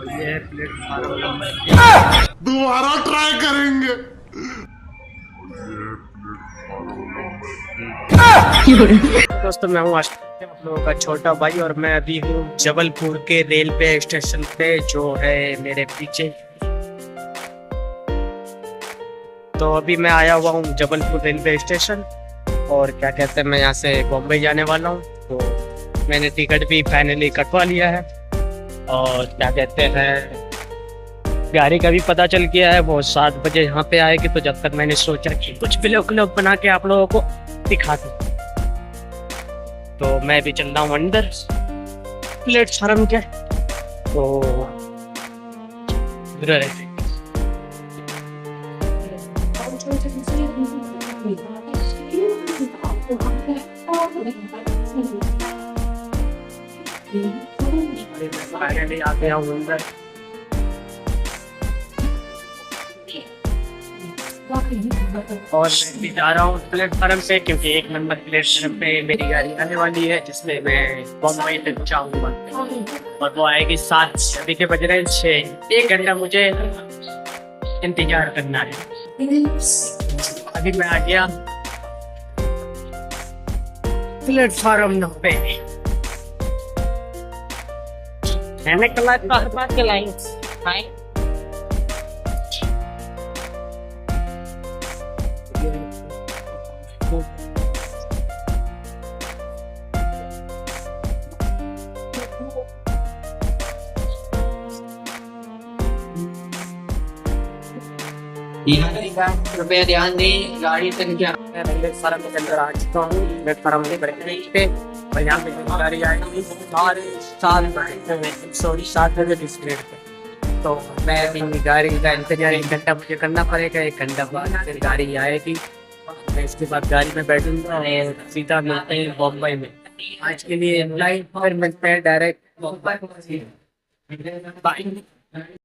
और ये है प्लेटफार्म नंबर दोबारा ट्राई करेंगे। दोस्तों मैं हूँ आशिक, आप लोगों का छोटा भाई, और मैं अभी हूँ जबलपुर के रेलवे स्टेशन पे जो है मेरे पीछे। तो अभी मैं आया हुआ हूँ जबलपुर रेलवे स्टेशन, और क्या कहते हैं मैं यहाँ से बॉम्बे जाने वाला हूँ। तो मैंने टिकट भी फाइनली कटवा लिया है, और क्या कहते हैं गाड़ी का भी पता चल गया है, वो 7 बजे यहाँ पे आएगी। तो जब तक मैंने सोचा कि कुछ व्लॉग बना के आप लोगों को दिखा दूँ, तो मैं भी चल रहा हूँ अंदर प्लेटफार्म के। तो उधर है फाइनली आ गया हूँ अंदर। और मैं भी जा रहा हूँ प्लेटफार्म पे, क्योंकि 1 नंबर प्लेटफार्म पे मेरी गाड़ी आने वाली है, जिसमें मैं बॉम्बे तक जाऊंगा। और वो आएगी 7, अभी के बज रहे हैं 6। 1 घंटा मुझे इंतजार करना है। अभी मैं आ गया प्लेटफार्म नंबर पे। मैंने बात चलाई कृपया ध्यान दें, गाड़ी संख्या प्लेटफार्म के अंदर आ चुका हूँ। प्लेटफार्म के पे और यहाँ पे गाड़ी आएगी 7 बजे डिस्प्ले पे। तो मैं अपनी गाड़ी का इंतजार 1 घंटा मुझे करना पड़ेगा। 1 घंटा बाद फिर गाड़ी आएगी, मैं इसके बाद गाड़ी में बैठूंगा और सीधा मिलते हैं बॉम्बे में। आज के लिए फ्लाइट पर मिलते हैं डायरेक्ट बॉम्बे। बाय।